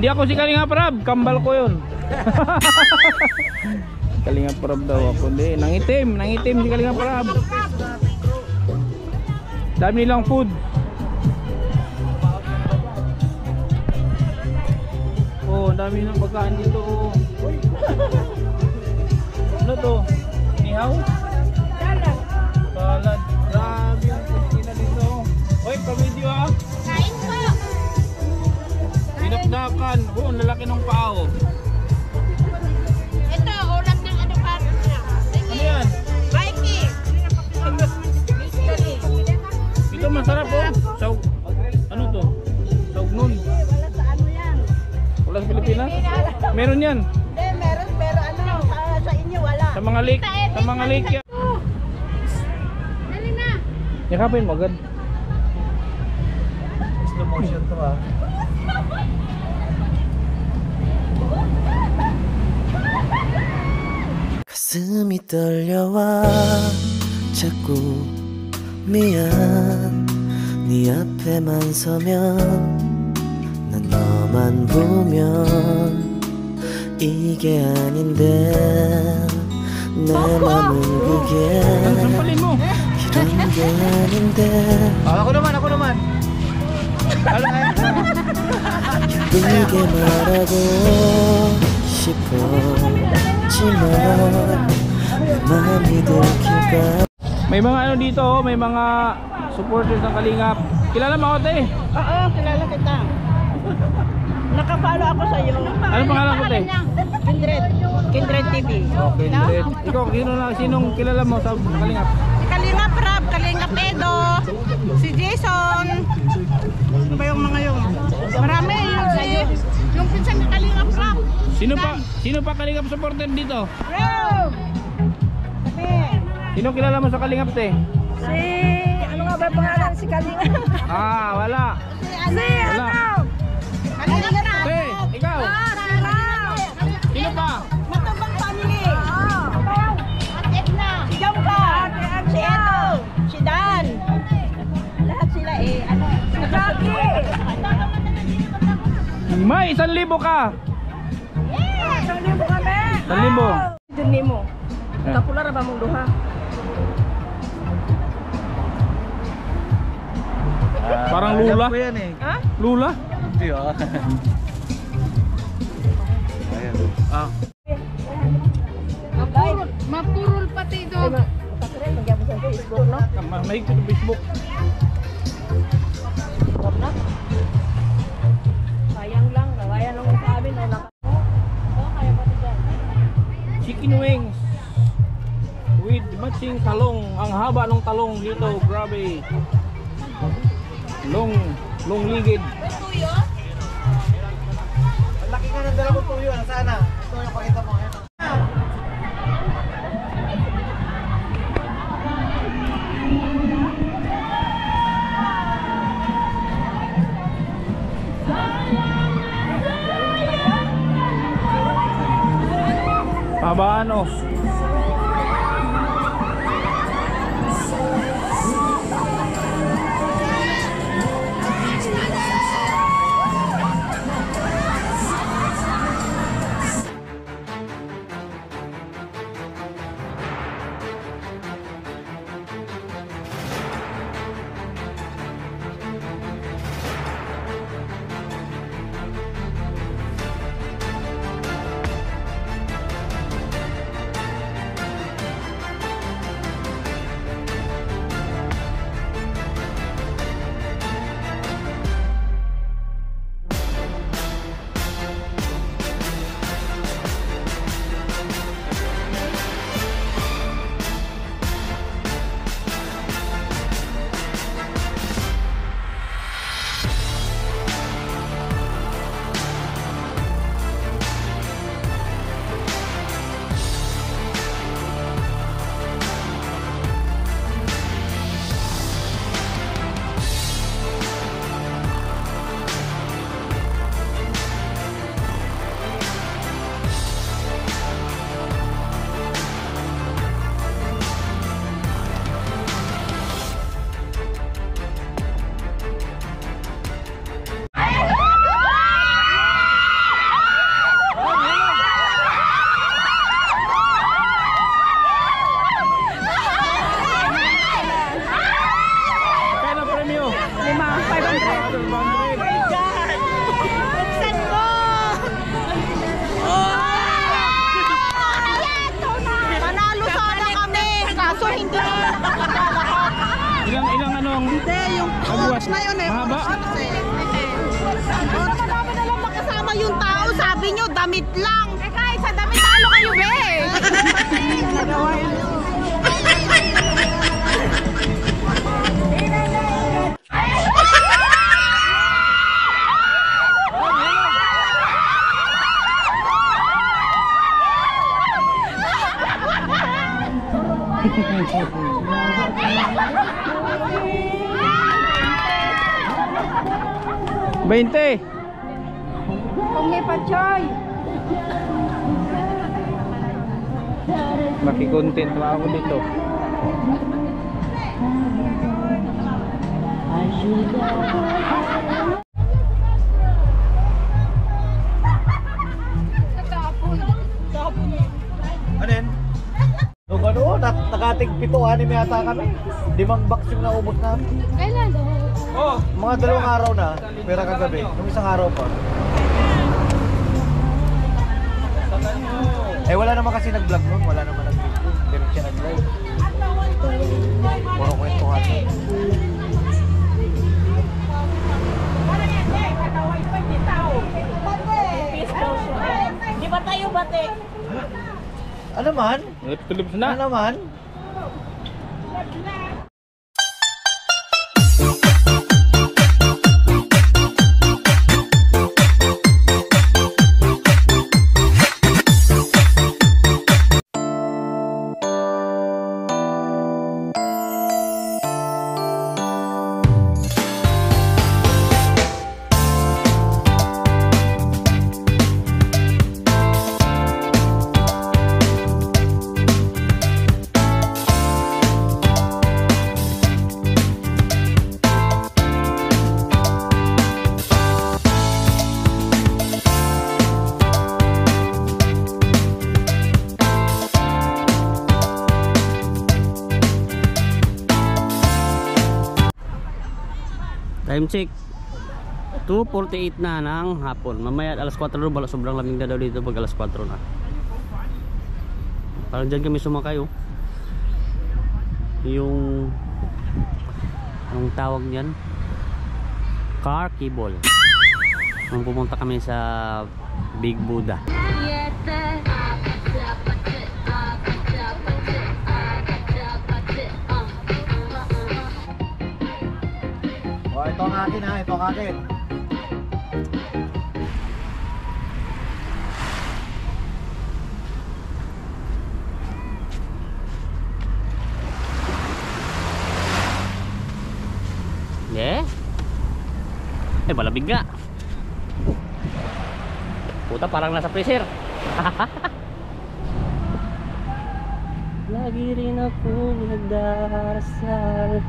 Hindi ako si Kalinga Prab, kambal ko yun. Kalinga Prab daw ako. Hindi, nangitim si Kalinga Prab. Dami nilang food. Oh, dami ng pagkain dito. Oh. Ano to? Nihaw? Salad. Salad. Grabe ang kusina dito. Oy, pa-video ah. Kain po. Dinakdakan. Oh, ang lalaki ng pao. Ito, ulam ng ano pa. Ano yan? Viking. Ito masarap oh. Saug. Ano to? Saug nun. Wala sa ano yan. Wala sa Pilipinas? Meron yan. Hindi, meron pero ano, sa inyo wala. Sa mga lake. Sa mga lake yan. Dali na. Yakapin mo agad. Slow motion to ah. 가슴이 떨려와 자꾸 미안 네 앞에만 서면 난 너만 보면 이게 아닌데 내 맘은 그게 Sampalin mo. 이런 게 아닌데 Ako naman. 예쁘게 말하고 싶었지만 내 맘이 들킬까 May mga ano dito oh, may mga supporters ng Kalingap. Kilala mo ako te? Oo, kilala kita. Nakafollow ako sa iyo. Anong pangalan ko te? Kindred TV. Okay, Kindred. Ikaw, sinong kilala mo sa Kalingap? Si Kalinga Prab, Kalinga Pedo, si Jason. Ano ba yung mga yung? Marami yung pinsan ni Kalinga Prab. Sino pa Kalingap supporter dito? Bro! Sino kilala mo sa Kalingap te? Si, ano nga ba pangalan si Kalinga? Ah, wala. Wala. Kalinga Prab. Te, ikaw. Sino pa? Matubang family. At Edna. Si Jamba. Si Edo. Si Dan. Lahat sila ano. Si Jackie. May 1,000 ka. Yeah! 1,000 kami. 1,000. Dun mo. Kapular ba mong duha? Parang lula. Alam ko yan eh. Ha? Lula? Hindi ah. Ayan. Ah. Mapurol pati doon. Kapire, magyabos sa Facebook, no? Mahigpit sa Facebook. Sayang lang, nawaya nung sabi na kaya pa ito dyan. Chicken wings with matching talong. Ang haba ng talong dito, grabe. Long ligid. Tuyo? Ang laki nga ng dalawang tuyo. Sana. Ito yung pakita mo. Habaan oh. yung Hindi, yung oras na yun eh. mahaba. Oras eh. Oras marami na lang makasama yung tao. Sabi nyo, damit lang. Teka, sa damit talo kayo, be. $20. Kung may pachoy. Maki-content pa ako dito. Ano yan? Nung ano, nakating 7-6 yata kami. 5 box yung naubos namin. Kailan? Oh, Mga 2 araw na, pera kagabi. Nung isang araw pa. Eh wala naman kasi nag-vlog nun. Wala naman nag-video. Hindi rin siya nag-live. Puro kwentuhan. Di ba tayo bate? Ano man? tulog na. Ano naman? Time check 2:48 na ng hapon. Mamaya alas 4 na, bala sobrang lamig na daw dito pag alas 4 na. Parang dyan kami sumakay oh. Yung tawag niyan, car cable. Nung pumunta kami sa Big Buddha. Oh, ito ang akin ha, ito ang akin. Yeah. Malamig nga. Puta, parang nasa freezer. Lagi rin ako nagdarasal.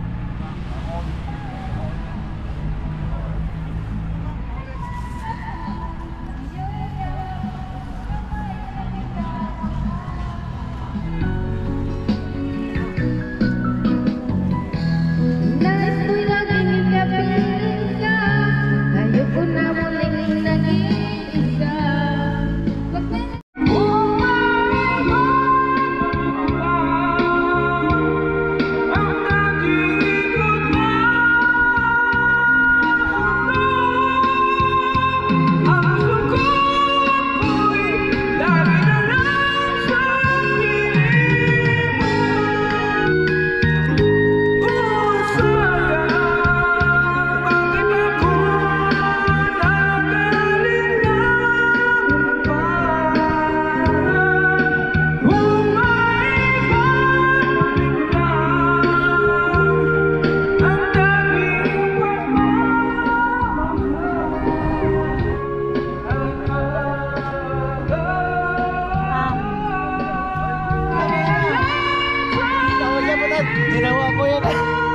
Ginawa ko yan.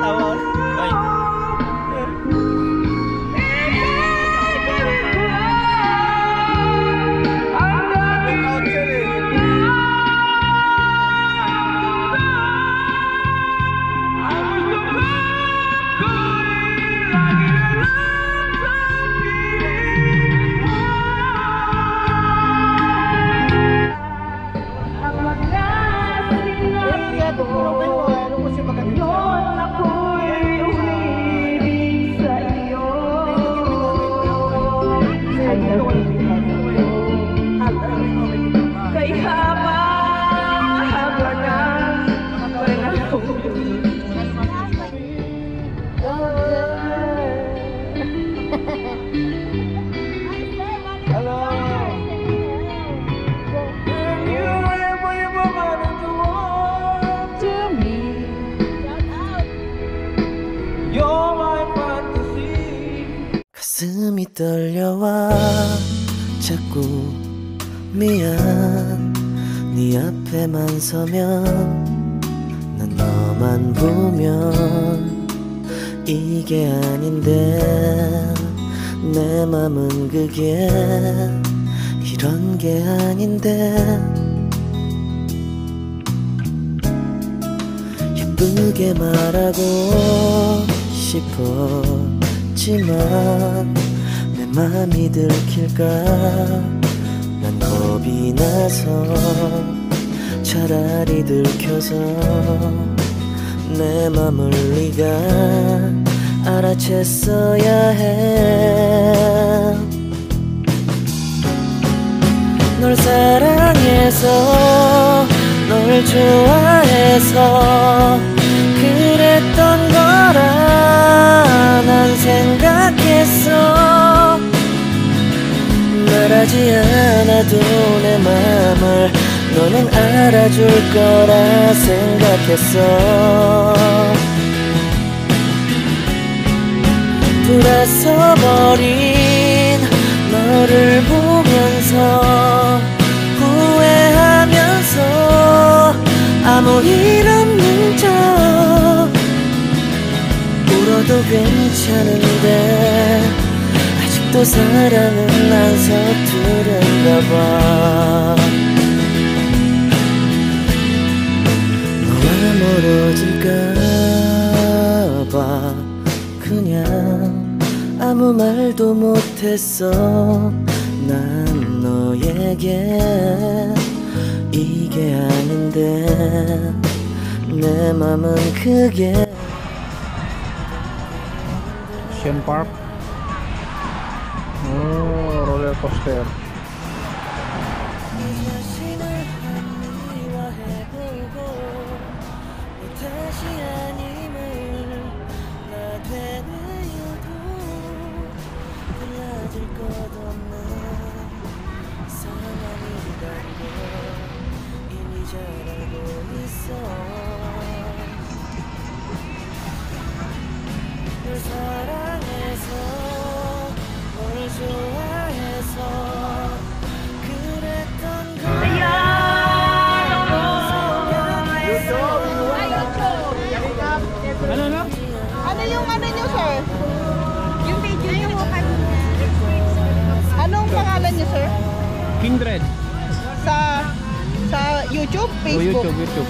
Tawa. Ay. Ano mo siya maganda? 떨려와 자꾸 미안 네 앞에만 서면 난 너만 보면 이게 아닌데 내 맘은 그게 이런 게 아닌데 예쁘게 말하고 싶었지만 내 맘이 들킬까 난 겁이 나서 차라리 들켜서 내 맘을 네가 알아챘어야 해 널 사랑해서 널 좋아해서 그랬던 거라 난 생각했어 말하지 않아도 내 맘을 너는 알아줄 거라 생각했어 돌아서버린 너를 보면서 후회하면서 아무 일 없는 척 울어도 괜찮은데 아직도 사랑은 안 서투른가 봐 너와 멀어질까 봐 그냥 아무 말도 못했어 난 너에게 이게 아닌데 내 맘은 그게 Ocean Park. Oh, roller coaster. Ano yung ano nyo, sir? Yung video nyo kanina. Anong pangalan nyo, sir? Kindred. Sa YouTube, Facebook? YouTube.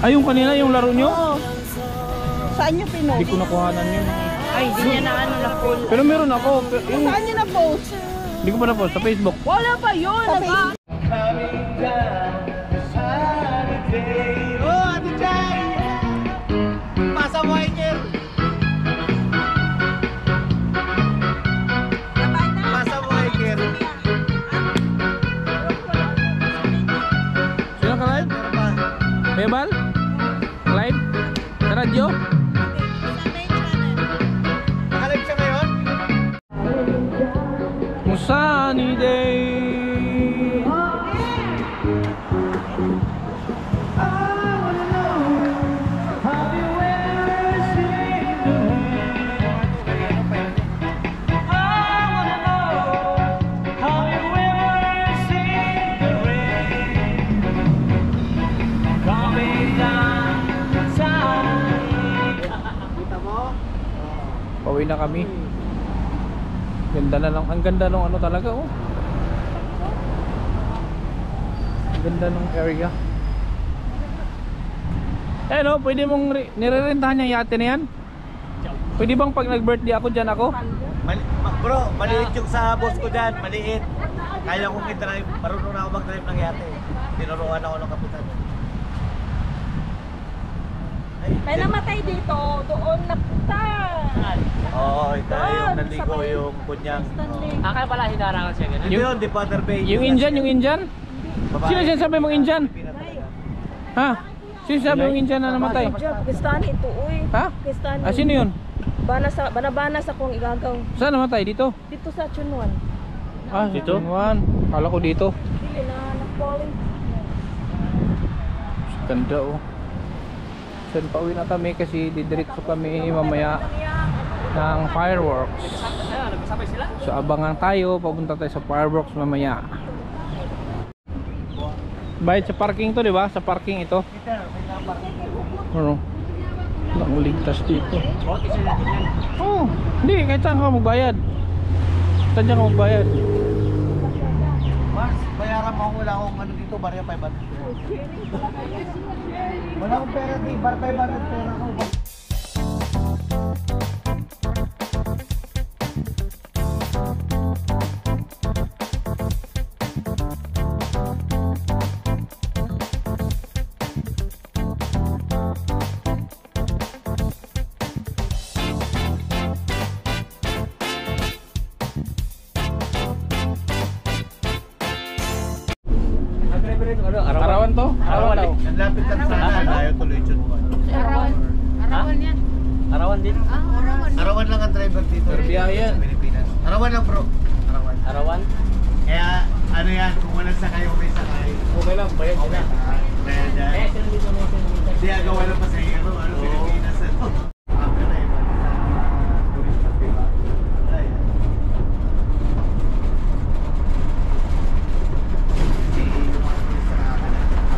Ay, yung kanina, yung laro nyo? Oo. Saan nyo pinost? Hindi ko nakuhanan yun. Ay, hindi niya na ano na full. Pero meron ako. Saan nyo na-post? Hindi ko pa na-post. Sa Facebook. Wala pa yun! Sa Facebook? Oh, Ate Chay! Pasa mo, Iker! Pasa mo, Iker! Sino ka live? Bebal? Live? Sa radyo? Nakalag siya ngayon? Sunny day. Pauwi na kami. Ganda na lang. Ang ganda ng ano talaga, oh. Ang ganda ng area. Eh no, pwede mong nirerentahan yung yate na yan? Pwede bang pag nag-birthday ako dyan ako? Bro, maliit yung sa boss ko dyan. Maliit. Kaya kong i-drive. Marunong na ako mag-drive ng yate. Tinuruan ako ng kapitan. May namatay dito, doon napunta. Oo, ito yung naligo yung kunyang. Kaya pala hinarangan siya ganun. Ito yun, Deepwater Bay. Yung Indian, yung Indian? Sino siya sabi mong Indian? Ha? Sino sabi mong Indian na namatay? Pakistani ito, uy. Ha? Pakistani. Ah, sino yun? Banabanas akong igagaw. Saan namatay? Dito? Dito sa Chunwan. Ah, dito? Kala ko dito. Dili na nag-falling. Ganda, oh. Saan pauwi na kami kasi didiretso kami mamaya. ng fireworks. So abangan tayo, papunta tayo sa fireworks mamaya. Bayad sa parking to, di ba? Sa parking ito. Ano? Walang ligtas dito. Oh, hindi, kahit saan ka magbayad. Saan ka magbayad? Mas, bayaran mo, wala akong ano dito, barya 500. Wala akong pera dito, bar 500 pera ko. Arawan to? Arawan daw. Nanlapit lang sana, ayaw tuloy yun mo. Arawan yan. Arawan din. Arawan lang ang driver dito. Pero biyahe yan. Sa Pilipinas. Arawan lang bro. Arawan. Arawan? Kaya ano yan, kung walang sakay o may sakay. Okay lang, bayad Okay. Kaya dyan. Hindi agawa lang pa sa iyo, Pilipinas. Ang na iba sa turista, diba? Ayan.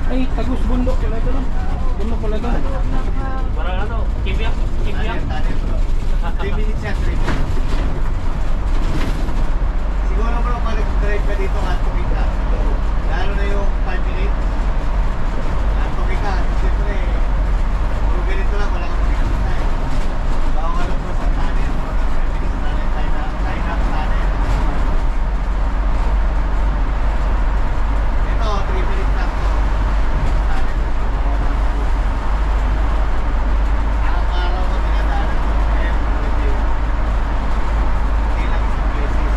Ay, tagus bundok pala ito. Bundok pala ito. Parang ano? Kibyak? Tanin bro. 3 minutes yan, 3 minutes. Siguro bro, pag nag-drive ka dito, hotcooking ka. Lalo na yung 5 minutes. Hotcooking ka. Siyempre, kung ganito lang, wala kang pagkakita eh. Bawang ano bro sa tanin. 5 minutes tanin, line up tanin. Ito, 3 minutes lang to. Tanin. Araw-araw ko tinadaanan ko. Every day. Hindi lang isang beses.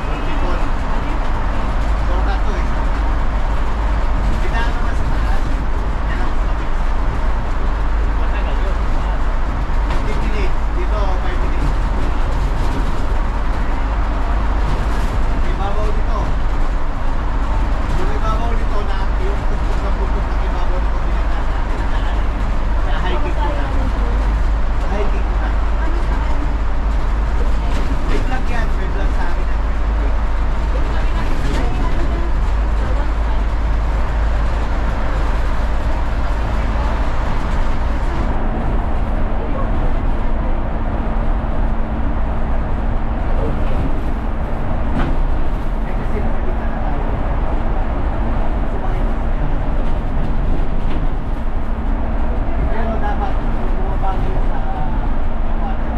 Multiple. Soka to eh. Bidaan naman sa taas. Yan ang sabi. 15 minutes. Dito, 5 minutes. Ibabaw dito. Yung ibabaw dito na yung tuktok na bundok ng ibabaw dito dinadaanan. Kaya hiking ko na. Hiking ko na. May vlog yan. May vlog sa akin. Eh, kasi nasa gitna na tayo. Sumakay na siya. Pero dapat bumaba kayo sa water.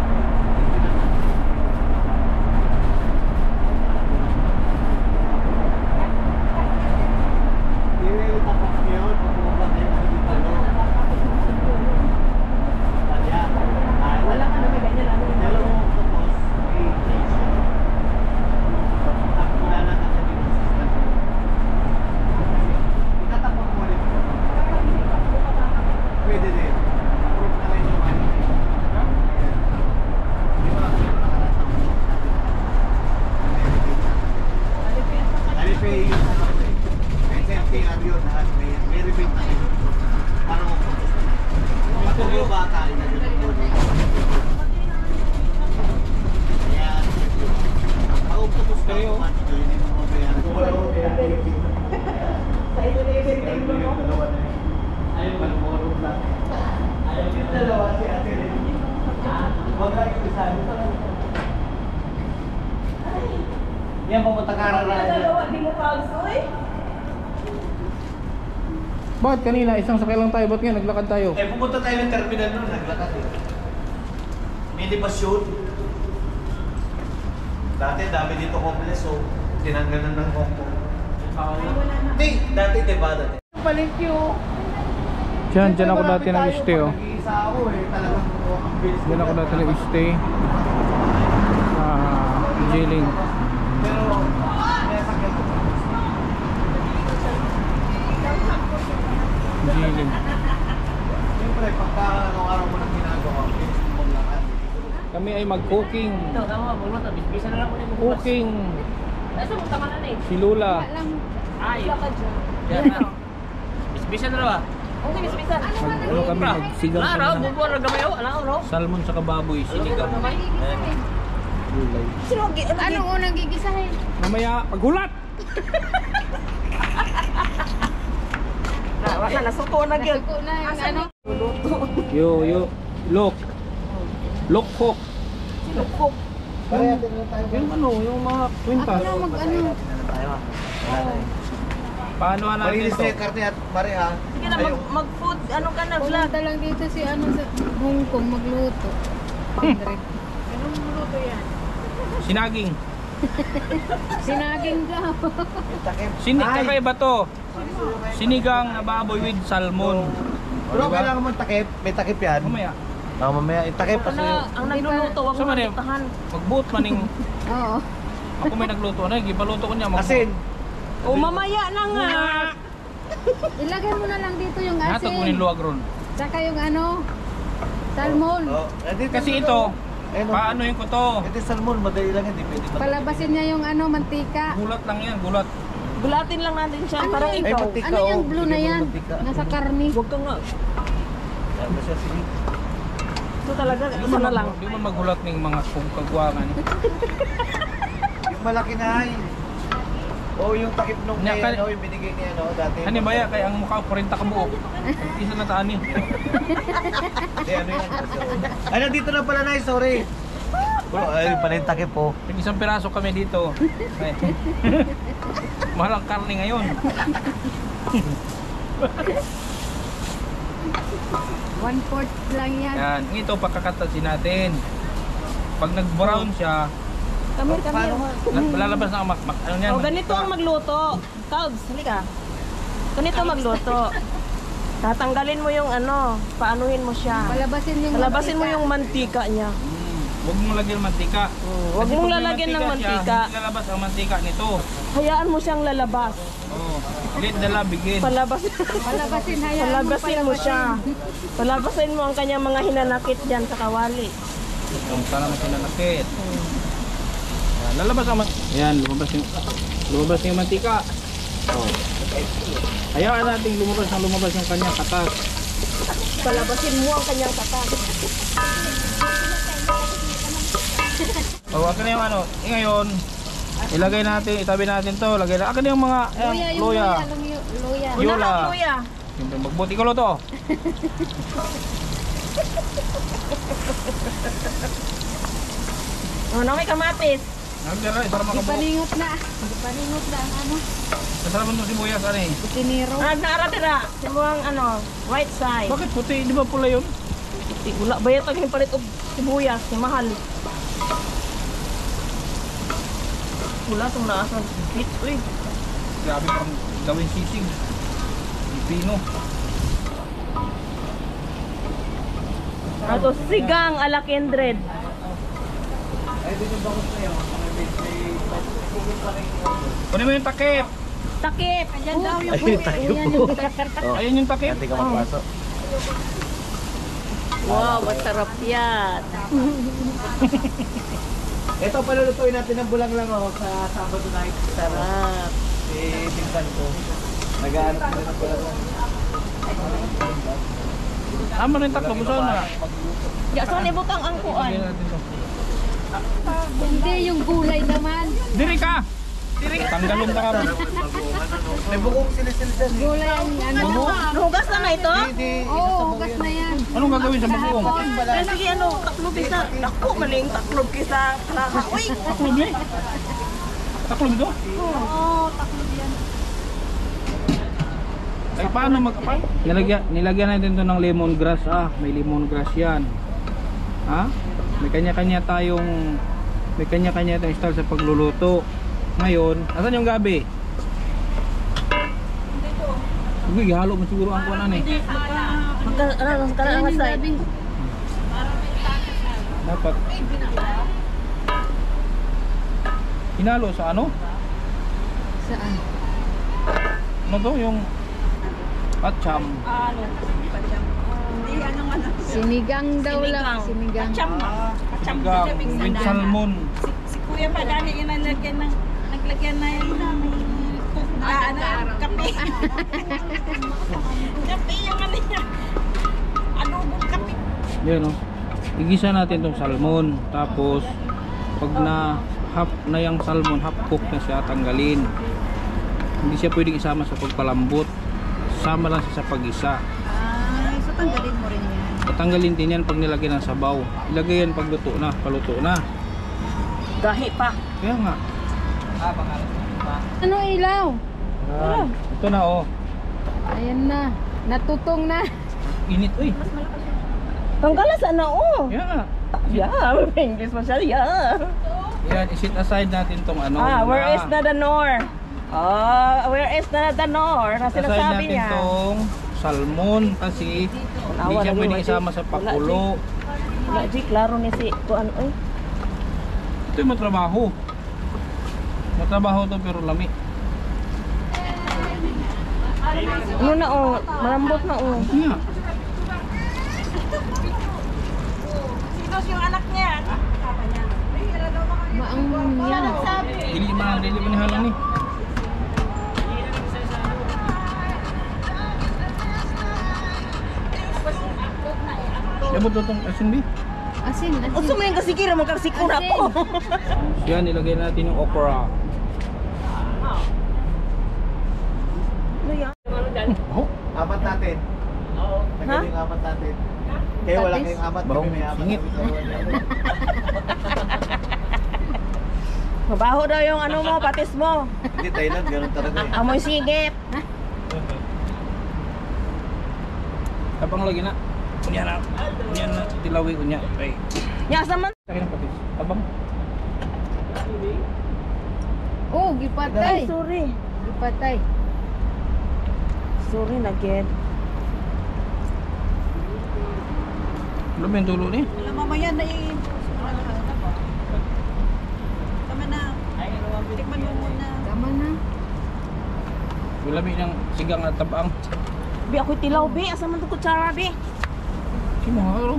Hindi tapos ngayon, pag bumaba kayo sa gitna. Kaya, wala ka naman ganyan. Pero tapos, may station. Tapos wala na kasi dito sa station. Itatapos mo ulit. Pwede din. Approve na rin yung ano. Di ba lang yung nakalatapos natin? Alipay yung ano eh. May CFTR yun lahat. May rebate na rin. Parang mag-focus na lang. Pag yung bata, ina yun. Kaya, pag octopus ka, automatic yun. Hindi mo mabayaran. Kung wala mo mabayaran. Sa ito na yung Ayaw ba lumurong lang? Ayaw yung dalawa si Ate Rin. Huwag lang yung isa. Yan, pumunta ka na Di mo pagsoy? Bakit kanina? Isang sakay lang tayo. Ba't nga naglakad tayo? Eh, pupunta tayo ng terminal nun. Naglakad eh. Minibus yun. Dati, dami dito homeless. So, tinanggal na ng Hong Kong. Hindi, dati diba dati? Diyan ako dati nag-stay oh. Nag-iisa ako eh. Talagang ang bilis. Diyan ako dati nag-stay. Jiling. Pero, sinasakyan ko. Jiling. Siyempre, pagka anong araw mo nang ginagawa, bilis mo maglakad. Kami ay mag-cooking. Ito, tama mo. Bisa na lang ko na yung Cooking. Nasa mo tama na eh. Si Lula. Ay, Wala ka dyan. yan na. Bisa na lang ba? Ano kami, magsigang kami ng bubuan na gamayo. Ano? salmon sa kababoy, sinigang. Gulay. Anong unang gigisahin? Mamaya, paghulat! Wala, nasuko na yun. Nasuko na yung ano? Yo, look. Look hook. Sinukok. Yung ano, yung mga kwintas. Ako na mag-ano. Paano natin Malinis ito? na yung karne at mare ha. Sige na, mag-food, ano ka na, vlog. Pumunta lang dito si ano sa Hong Kong magluto. Direct. Anong luto yan? Sinaging. Sinaging ka. Kakaiba to. Sinigang na baboy with salmon. Pero kailangan mo takip. May takip yan. Mamaya. Mamaya itakip kasi Ang nagluluto, wag Sa mo mali, makitahan. magbuot maning. Oo. Ako may nagluto na, gipaluto ko niya. asin. O mamaya na nga. Ilagay mo na lang dito yung Natog mo yung asin. luwag ron. Saka yung ano, salmon. Oh, Kasi ito, paano yung ko to? Ito salmon, madali lang yan. Di pwede ba? Palabasin niya yung ano, mantika. Gulat lang yan, gulat. Gulatin lang natin siya, Ano parang yun? ikaw. mantika, Ano yung oh. blue na Bigyan mo yan? mantika. Nasa karni. Huwag ka nga. Yan ba siya, sige. Ito talaga, isa na lang. Di mo magulat ng mga kagwagan. Yung malaki na ay. O yung takip nung Nya, kay ano, yung binigay niya ano, dati. Ano ba ya? Kaya ang mukha 40 ka buo. Isa na taan eh. Hindi, ano yan. Ano, dito na pala na, sorry. Ay, pala yung takip po. Yung isang piraso kami dito. Ay. Mahal ang karne ngayon. 1/4 lang yan. Yan, ito pagkakatasin natin. Pag nag-brown siya, Come here. lalabas na ang ano yan. O, ganito ang magluto. Cubs, halika. Ganito magluto. Tatanggalin mo yung ano, paanuhin mo siya. Palabasin mo yung mantika niya. Huwag mong lagyan ng mantika. Huwag Kasi mong pag may lalagyan ng siya, mantika. hindi lalabas ang mantika nito. Hayaan mo siyang lalabas. Oh, let the love begin. Palabasin, hayaan Palabasin mo siya. Palabasin mo ang kanyang mga hinanakit dyan sa kawali. Kung sana mo sinanakit. Yan, lalabas ang yan, lumabas yung mantika. Oh. Hayaan natin lumabas yung kanyang katas. Palabasin mo ang kanyang katas. Oh, akin na yung ano. Ngayon, ilagay natin, itabi natin to. Lagay na. Akin na yung mga luya. Luya. Una Yola. ka, kuya. Siyempre, magbuti ko lo to. Ano may kamatis? Nagdara, isara makabuo. Ipaningot na ang ano. Nasara mo itong sibuyas, ano eh. Itiniro. Nagnaratira. Simuang ano, right side. Bakit puti? Di ba pula yun? Wala ba yung taging palit og sibuyas, si mahal. Wala itong naasan. Hit, uy. Grabe pang gawin sisig. Pino. Ito, sigang ala kindred. Kunin mo yung takip. Takip. Ayan daw yung Ayun, takip po. Ayun yung takip. Hindi ka mapasok. Wow, masarap yan. Ito, palulutuin natin ng bulang lang oh, sa Sabado night. Sarap. Si Tingsan ko. Nag-aanap sila ng bulang lang. Tama rin takip. Gusto na. Ya, so nibutang ang kuan. Lagyan natin to. Hindi, yung gulay naman. Diri ka! Diri! Tanggalon ka ron. May bukong sila-sila dyan. Gulay ang ano. Hugas na ito? Hindi, Oo, hugas na yan. Anong gagawin sa bagoong? Pero sige, ano, taklob isa. Dako, maling taklob kisa. Uy! Taklob eh. Taklob ito? Oo, taklob yan. Ay paano nilagyan natin to ng lemongrass. Ah, may lemongrass yan. Ha? May kanya-kanya tayong style sa pagluluto. Ngayon, asan yung gabi? Uy, halo mo siguro ang kuwanan eh. Magka ang side. Dapat hinalo sa ano? Saan? Ano to? Yung patcham. Sinigang daw lang. Sinigang. Sigang with salmon. Kuya pa dali yung naglagyan na yan kape. Kapi yung ano niya. Adobong kapi. Yan o. Igisa natin tong salmon. Tapos, pag na half na yung salmon, half cook na siya, tanggalin. Hindi siya pwedeng isama sa pagpalambot. Sama lang siya sa pag-isa. Ay, so tanggalin mo rin yan. Tatanggalin din yan pag nilagyan ng sabaw. Ilagay yan pag luto na, paluto na. Gahi pa. Kaya nga. Ano ilaw? Yan. Ito na oh. Ayan na. Natutong na. Init uy. Tanggalas na oh. Kaya nga. Yeah, English masyal, yeah. Yan, isit aside natin tong ano. Where is na the nor? Where is na the nor? Na Aside sinasabi natin niya. tong salmon kasi hindi siya pwedeng isama sa pakulo. Wala, G, klaro ni si tuan, oy. Ito yung matrabaho. Matrabaho to pero lami. Ano na oh, malambot na oh. Kaya. Sinos yung anak niya? Maang yan. Dili man halang ni. Yabot tong asin bi. Asin, O asin. sumayin kasi kira magkasikura po. Yan, nilagay natin yung okra. Ano yan? Oh, Apat natin. Nagaling yung apat natin. Kaya wala Tatis. kayong apat. Barong Kami may apat. singit. Mabaho daw yung ano mo, patis mo. Hindi, Thailand, ganun talaga eh. Amoy sigit. tapang lagi na. Kunya na. Kunya na. Tilawi kunya. Ay. Yasa man. Sa akin ang patis. Tabang. Oh, gipatay. Ay, sorry. Gipatay. Sorry na, Ged. Alam mo yung tulo ni? Alam mo yan na Tama na. Tikman mo muna. Tama na. Lami ng sigang at tabang. Bi, ako'y tilaw, Bi. Asa man ito kutsara, Bi? Si mga karo.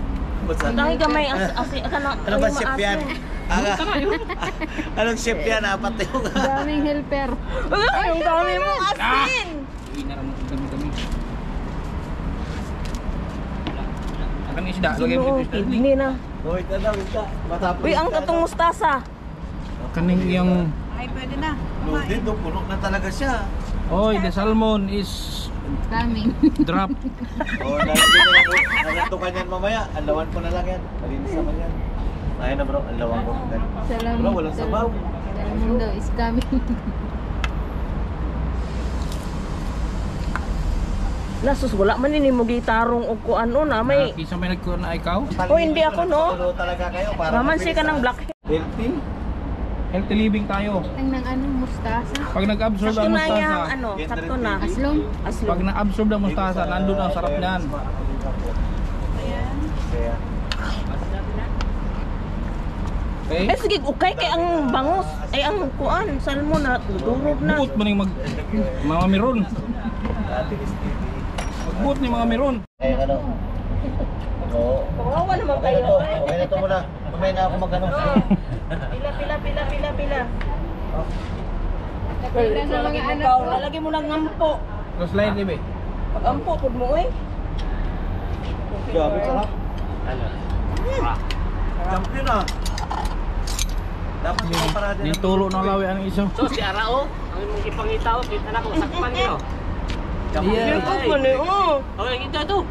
Dahil gamay, asi, Ano ba chef yan? Anong chef yan? Apat yung... Daming helper. Ay, yung dami mo, asin! Inaram mo kami. Akan isda. Lagay mo yung isda. Kidney na. Hoy, tanaw, isa. Matapos. Uy, ang katong mustasa. Kaning yung... Ay, pwede na. Loaded, no? Puno na talaga siya. Oy, the salmon is Coming. drop. Oh, nalantukan yan mamaya. Alawan ko na lang yan. Malinis naman yan. Ayun na bro, alawan ko. Salam. Wala, walang sabaw. Salam daw is coming. Nasus, wala man ini mo gitarong o kung ano na may... Isa may nagkuha na ikaw? Oh, hindi ako, no? Tulo talaga kayo para Naman siya ka ng black hair. healthy. Healthy living tayo. Ang ng ano, mustasa. Pag nag-absorb Sakto ang na yung mustasa, ano, sakto na. Aslong. Aslo. pag na-absorb ang mustasa, nandun ang sarap niyan. Kaya, Okay? Eh, sige, okay kay ang bangus. Ay, ang kuan, salmon na, durog na. Buot mo ning mga meron. dati is TV. Magbuot ni mga meron. Eh, ano? Oo. Kawawa naman Okay na kayo. to. Okay na to muna. Mamaya na ako mag-ano. Pila. Pila sa mga anak Ikaw, ko. lalagyan mo ng ngampo. Tapos slide, diba? Pag ampo, pud mo eh. Grabe, sarap. Champion ah. Dapat mo parada Yung tulo ng lawi ang isa. So si Arao, ang imong ipangitaw, kita na ko sakpan niyo. Yeah. Yung ko ni, oh. Okay, kita to.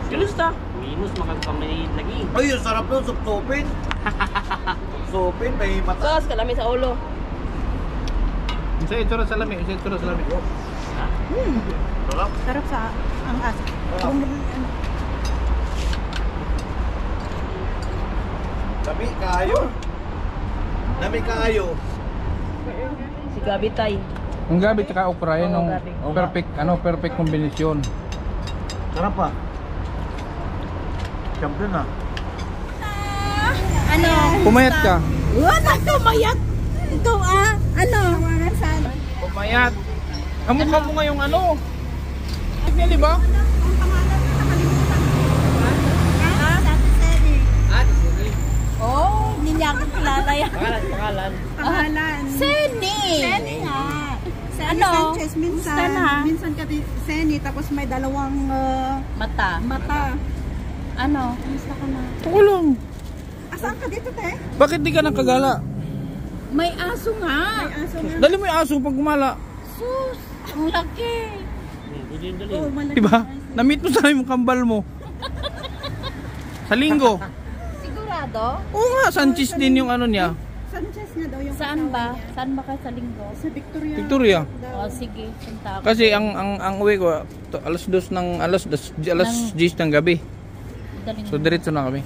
Gilusta. Minus makagpamay lagi. Ay, yung sarap nun. Supsupin. Supsupin. May mata. Sos, kalami sa ulo. Isa itsura sa lami, isa itsura sa lami. Sarap. Sarap sa ang as. Dami kaayo. Dami kaayo. Si Gabi Tay. Ang gabi tsaka okra yun, Oo, yung gabi. perfect kombinasyon. Sarap pa. Champion ah. Ano? Pumayat ka. What? Tumayat? Ito ano? Pumayat. Kamukha mo ngayong ano? Niya, di ba? Oh, hindi niya ako kilala yan. Pangalan. Pangalan. Seni. Seni nga. Ano? Sanchez, minsan. Kumusta na? Minsan ka Seni, tapos may dalawang Mata. mata. Ano? Kumusta ka na? Tulong. Asaan ka dito, te? Bakit di ka nakagala? May aso nga. May aso nga. Dali mo yung aso pag gumala. Sus, ang laki. Oh, malaki. Diba? Na-meet mo sa yung kambal mo. Sa linggo. Sigurado? Oo nga, Sanchez din yung ano niya. Sanchez nga daw yung Saan asawa ba? niya. Saan ba kayo sa linggo? Sa Victoria. Victoria. O sige, punta ako. Kasi ang uwi ko alas 10 ng gabi. Daling So diretso na kami.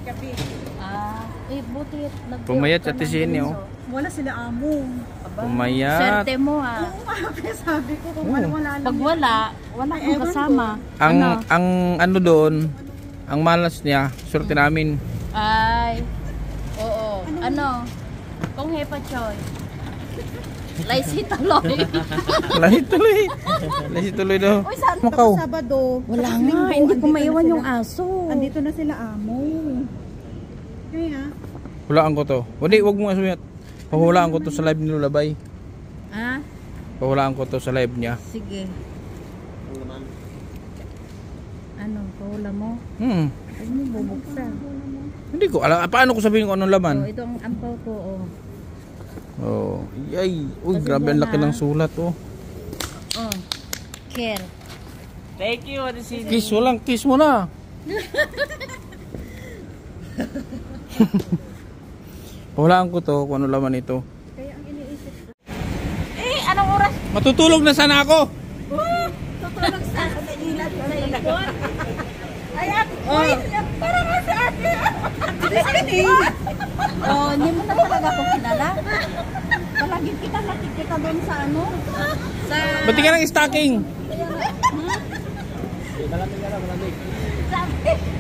buti Pumayat sa Tisini, oh. Wala sila amo. Pumayat. Swerte mo ah. Sabi ko kung Oo. wala lang. Pag wala kang kasama. Ang ano doon, ang malas niya, swerte namin. Ay, oo. Ano? Kung hepa choy. Laisi tuloy. Lahi tuloy. Lahi tuloy daw. Uy, saan ka Makaw. pa Sabado? Wala Tapos nga, Linggo, hindi ko andito maiwan na yung sila. aso. Andito na sila amo. Kaya, Hulaan ko to. Hindi, wag mo asumit. Pahulaan ko to sa live ni Lulabay. Ah, Pahulaan ko to sa live niya. sige. Ano, kahula mo? Huwag mo bubuksan. Hindi ko alam. Paano ko sabihin kung anong laman? So, ito ang ampaw ko, oh. Oh, yay. Uy, Kasi grabe ang doon, laki ng sulat, oh. Oh. Care. Thank you, Ate Cindy. Kiss, walang kiss mo na. Pahulaan ko to kung ano laman ito. Eh, anong oras? Matutulog na sana ako. Tutulog sa ilat sa ikon. Ay, oy, para nga sa ate. Oh, hindi mo na talaga ako kilala. Palagi kita nakikita doon sa ano? Sa... Ba't di ka nang stocking?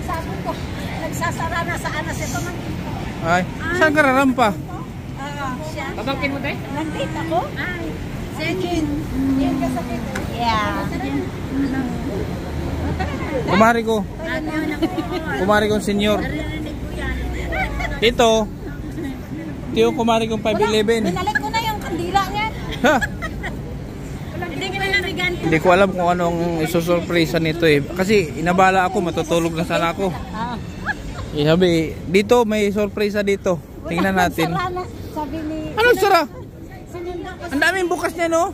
Sabi ko, nagsasara na sa anas ito ng Ay, saan ka rarampa? siya. Babangkin mo, tayo? Nag-date ako? Ay, second. Yan ka sa date? Yeah. Kumari ko. Ano yun ako? Kumari kong senior. Narinig ko yan. Ito. Ito yung kumari kong 5'11". Binalik ko na yung kandila niya. Ha! Hindi ko na narigan. Hindi ko alam kung anong isusurpresa nito eh. Kasi inabala ako, matutulog na sana ako. Eh, sabi, dito may sorpresa dito. Tingnan natin. Sarana, sabi ni... Anong sara? Sinundo ko. Ang daming bukas niya, no?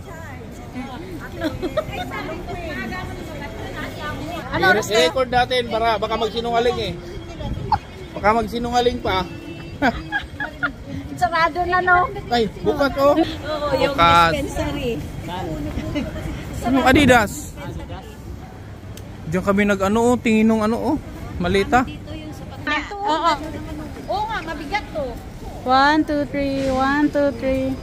Ano oras kayo? I-record natin para baka magsinungaling eh. Baka magsinungaling pa. Sarado na, no? Ay, bukas oh. Oo, yung Bukas. dispensary. Yung Adidas. Diyan kami nag-ano oh, tingin nung ano oh. Malita. Oo. Oo nga, mabigat to. 1, 2, 3. 1, 2, 3.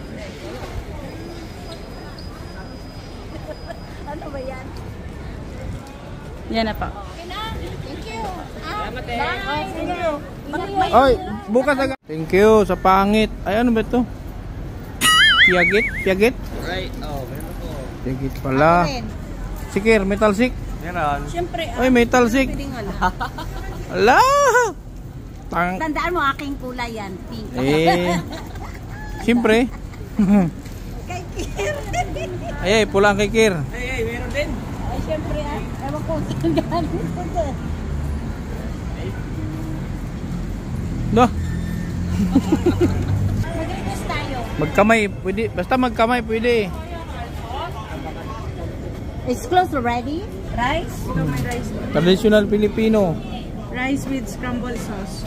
Ano ba yan? Yan na pa. Thank you. Bye. Thank you. Ay, bukas agad. Thank you sa pangit. Ay, ano ba ito? Piagit? Piagit? Right, oh, meron ko. Piagit pala. Sikir, metal sick. Meron. Siyempre, Ay, metal sick. Ala! Pang... tandaan mo aking kulay yan. Pink. Eh, siyempre. Kay Kir. Ay, pula kay Kir. Ay, meron din. Ay, siyempre, ewan ko saan galing ko doon. No, Mag-request tayo. magkamay, pwede. Basta magkamay, pwede. It's close already. Rice? ito may rice. Traditional Filipino. Rice with scrambled sauce.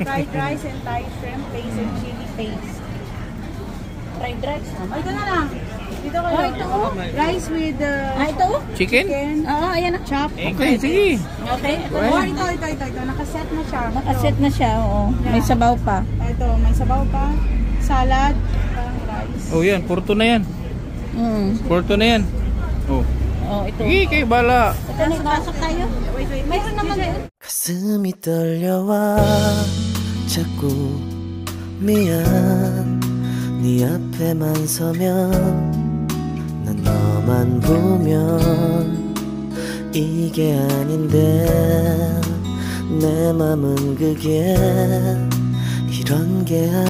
Fried rice and Thai shrimp paste and chili paste. Fried rice. Ay, ito na lang. Dito kayo. Oh, ito. Rice with Ito? Chicken? chicken. Oo, ayan na. Chop. Okay, sige. Okay. Oh, ito. Nakaset na siya. Nakaset na siya, oo. May sabaw pa. Ito, may sabaw pa. Salad. Parang rice. Oh, yan. Porto na yan. Porto na yan. Oh. Oh, ito. Sige, kayo bala. Ito na, pasok tayo. Mayroon naman din. 가슴이 떨려와 자꾸 미안 네 앞에만 서면 난 너만 보면 이게 아닌데 내 맘은 그게 이런 게